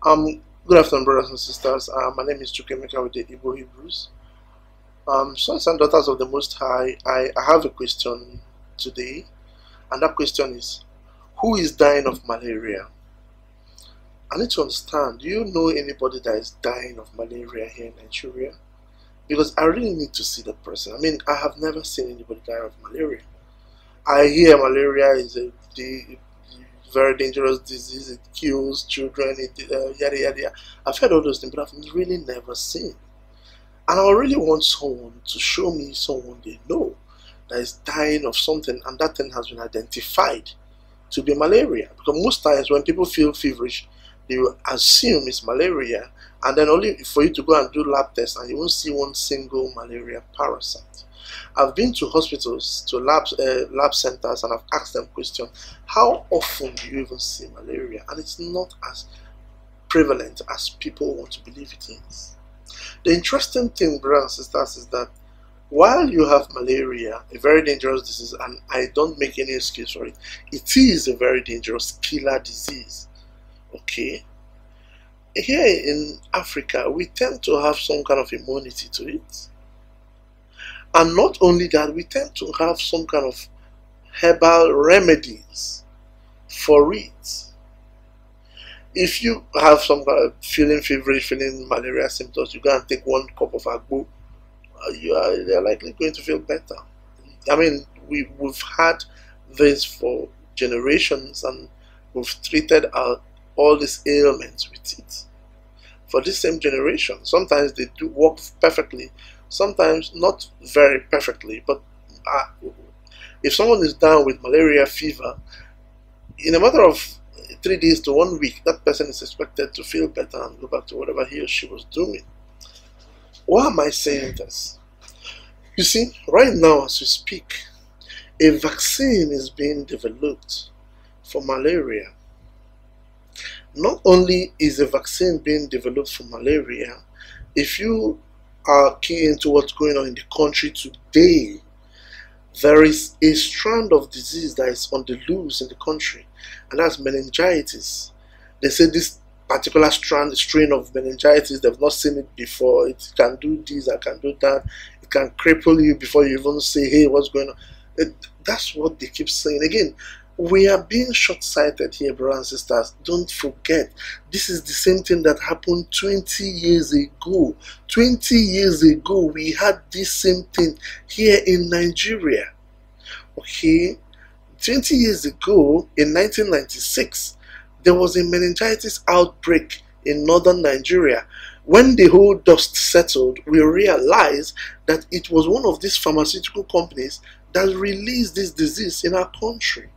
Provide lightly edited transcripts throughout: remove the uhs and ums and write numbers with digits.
Good afternoon, brothers and sisters. My name is Chukemeka with the Igbo Hebrews. Sons and daughters of the Most High, I have a question today, and that question is, who is dying of malaria? I need to understand, do you know anybody that is dying of malaria here in Nigeria? Because I really need to see that person. I mean, I have never seen anybody die of malaria. I hear malaria is a very dangerous disease, it kills children, yada yada yada. I've heard all those things, but I've really never seen. And I really want someone to show me someone they know that is dying of something, and that thing has been identified to be malaria. Because most times when people feel feverish, they will assume it's malaria, and then only for you to go and do lab tests, and you won't see one single malaria parasite. I've been to hospitals, to lab centers, and I've asked them questions. How often do you even see malaria? And it's not as prevalent as people want to believe it is. The interesting thing, brothers and sisters, is that while you have malaria, a very dangerous disease, and I don't make any excuse for it, it is a very dangerous killer disease. Okay? Here in Africa, we tend to have some kind of immunity to it. And not only that, we tend to have some kind of herbal remedies for it. If you have some kind of feeling feverish, feeling malaria symptoms, you go and take one cup of agbo, you're likely going to feel better. I mean, we've had this for generations, and we've treated all these ailments with it. For this same generation, sometimes they do work perfectly, sometimes not very perfectly, but if someone is down with malaria fever, in a matter of 3 days to 1 week, that person is expected to feel better and go back to whatever he or she was doing. Why am I saying this? You see, right now as we speak, a vaccine is being developed for malaria. Not only is a vaccine being developed for malaria, if you are key into what's going on in the country today, there is a strand of disease that is on the loose in the country, and that's meningitis. They say this particular strain of meningitis, they've not seen it before. It can do this, it can do that. It can cripple you before you even say, hey, what's going on? That's what they keep saying. Again, we are being short-sighted here, brothers and sisters. Don't forget, this is the same thing that happened 20 years ago. 20 years ago, we had this same thing here in Nigeria. Okay? 20 years ago, in 1996, there was a meningitis outbreak in northern Nigeria. When the whole dust settled, we realized that it was one of these pharmaceutical companies that released this disease in our country.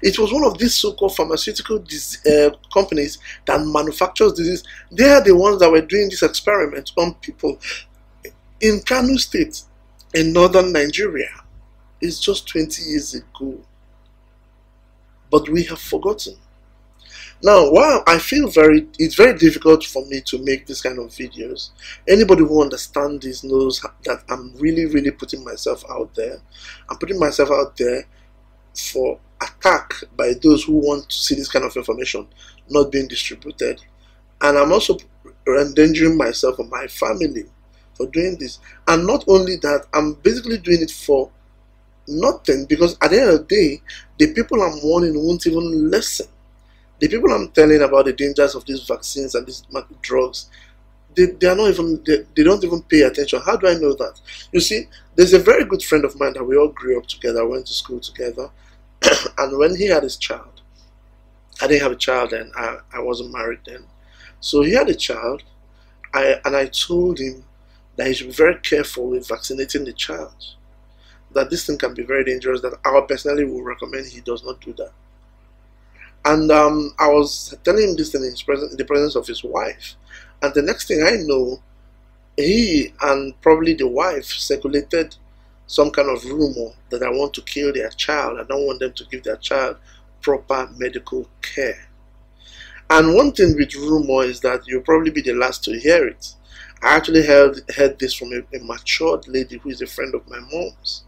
It was one of these so-called pharmaceutical companies that manufactures disease. They are the ones that were doing this experiment on people in Kano State, in northern Nigeria. It's just 20 years ago. But we have forgotten. Now, while I feel it's very difficult for me to make this kind of videos, anybody who understands this knows that I'm really putting myself out there. I'm putting myself out there for attack by those who want to see this kind of information not being distributed, and I'm also endangering myself and my family for doing this. And not only that, I'm basically doing it for nothing, because at the end of the day, the people I'm warning won't even listen. The people I'm telling about the dangers of these vaccines and these drugs, they are not even, they don't even pay attention. How do I know that? You see, there's a very good friend of mine that we all grew up together, went to school together. And when he had his child, I didn't have a child then, I wasn't married then. So he had a child, and I told him that he should be very careful with vaccinating the child. That this thing can be very dangerous, that I personally would recommend he does not do that. And I was telling him this thing in the presence of his wife. And the next thing I know, he and probably the wife circulated some kind of rumor that I want to kill their child. I don't want them to give their child proper medical care. And one thing with rumor is that you'll probably be the last to hear it. I actually heard this from a matured lady who is a friend of my mom's.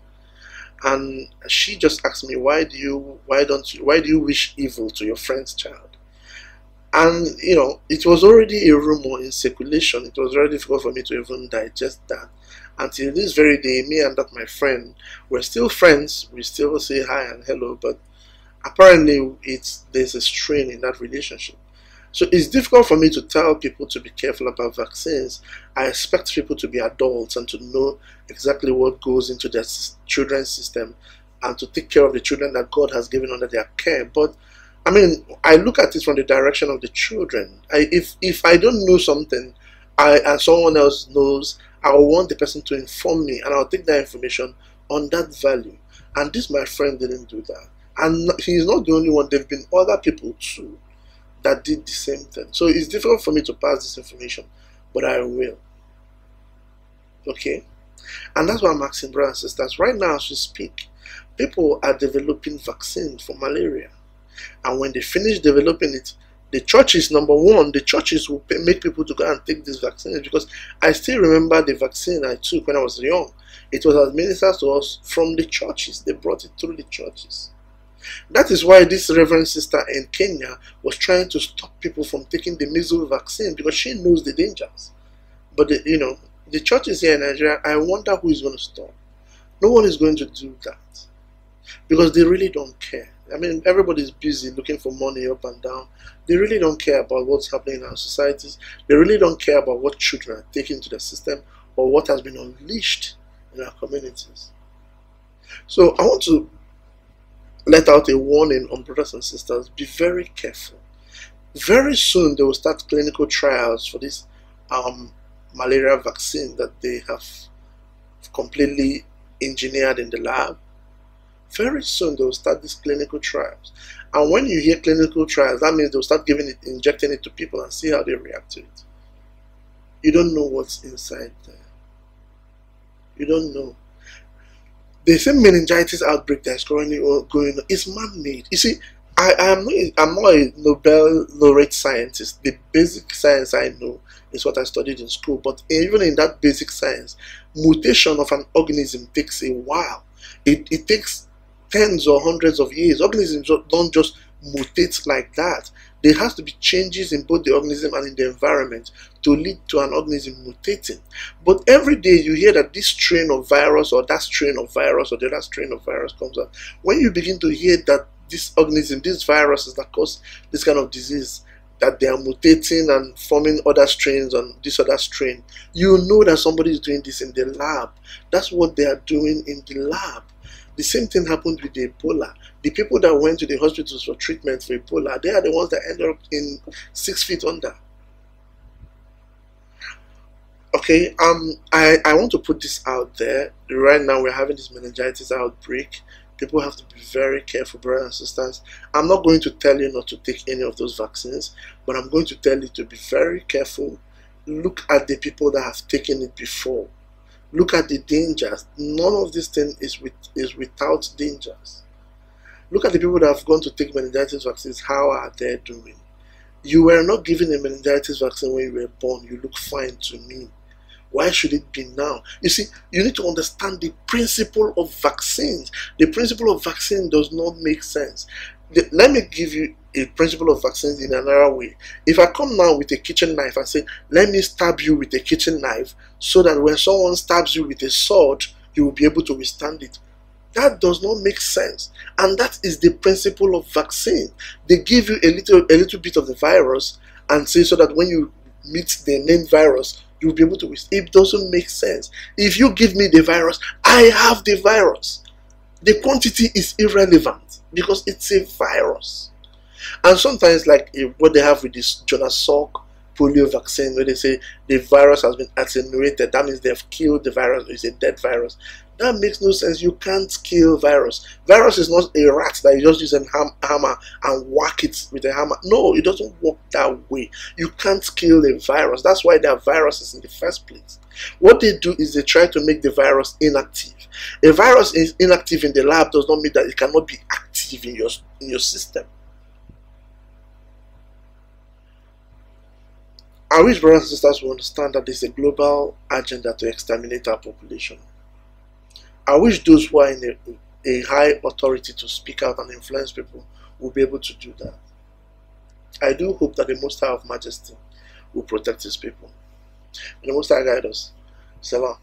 And she just asked me, why do you wish evil to your friend's child? And it was already a rumor in circulation. It was very difficult for me to even digest that. Until this very day, me and that my friend, we're still friends. We still say hi and hello, but apparently there's a strain in that relationship. So it's difficult for me to tell people to be careful about vaccines. I expect people to be adults and to know exactly what goes into their children's system and to take care of the children that God has given under their care. But I mean, I look at it from the direction of the children. If I don't know something, and someone else knows, I will want the person to inform me, and I'll take that information on that value. And this, my friend, didn't do that. And he's not the only one. There have been other people too that did the same thing. So it's difficult for me to pass this information, but I will. Okay? And that's why I'm asking brothers and sisters, right now as we speak, people are developing vaccine for malaria. And when they finish developing it, the churches, number one, the churches will make people to go and take this vaccine, because I still remember the vaccine I took when I was young. It was administered to us from the churches. They brought it through the churches. That is why this reverend sister in Kenya was trying to stop people from taking the measles vaccine, because she knows the dangers. But the churches here in Nigeria, I wonder who is going to stop. No one is going to do that, because they really don't care. I mean, everybody's busy looking for money up and down. They really don't care about what's happening in our societies. They really don't care about what children are taken to the system or what has been unleashed in our communities. So I want to let out a warning on brothers and sisters. Be very careful. Very soon they will start clinical trials for this malaria vaccine that they have completely engineered in the lab. Very soon they will start these clinical trials. And when you hear clinical trials, that means they'll start injecting it to people and see how they react to it. You don't know what's inside there. You don't know. The same meningitis outbreak that's currently going on is man-made. You see, I'm not a Nobel laureate scientist. The basic science I know is what I studied in school. But even in that basic science, mutation of an organism takes a while. It takes tens or hundreds of years. Organisms don't just mutate like that. There has to be changes in both the organism and in the environment to lead to an organism mutating. But every day you hear that this strain of virus or that strain of virus or the other strain of virus comes out. When you begin to hear that this organism, these viruses that cause this kind of disease, that they are mutating and forming other strains on this other strain, you know that somebody is doing this in the lab. That's what they are doing in the lab. The same thing happened with the Ebola. The people that went to the hospitals for treatment for Ebola, they are the ones that ended up in 6 feet under. Okay, I want to put this out there. Right now we're having this meningitis outbreak. People have to be very careful, brothers and sisters. I'm not going to tell you not to take any of those vaccines, but I'm going to tell you to be very careful. Look at the people that have taken it before. Look at the dangers. None of this thing is without dangers. Look at the people that have gone to take meningitis vaccines. How are they doing? You were not given a meningitis vaccine when you were born. You look fine to me. Why should it be now? You see, you need to understand the principle of vaccines. The principle of vaccine does not make sense. Let me give you a principle of vaccines in another way. If I come now with a kitchen knife and say, let me stab you with a kitchen knife, so that when someone stabs you with a sword, you will be able to withstand it. That does not make sense. And that is the principle of vaccine. They give you a little bit of the virus and say, so that when you meet the named virus, you'll be able to withstand. It doesn't make sense. If you give me the virus, I have the virus. The quantity is irrelevant because it's a virus. And sometimes, like what they have with this Jonas Salk polio vaccine, where they say the virus has been attenuated, that means they've killed the virus, it's a dead virus. That makes no sense. You can't kill virus. Virus is not a rat that you just use a hammer and whack it with a hammer. No, it doesn't work that way. You can't kill a virus. That's why there are viruses in the first place. What they do is they try to make the virus inactive. A virus is inactive in the lab does not mean that it cannot be active in your system. I wish brothers and sisters will understand that there's a global agenda to exterminate our population. I wish those who are in a high authority to speak out and influence people will be able to do that. I do hope that the Most High of Majesty will protect his people. And the Most High guide us. Salam.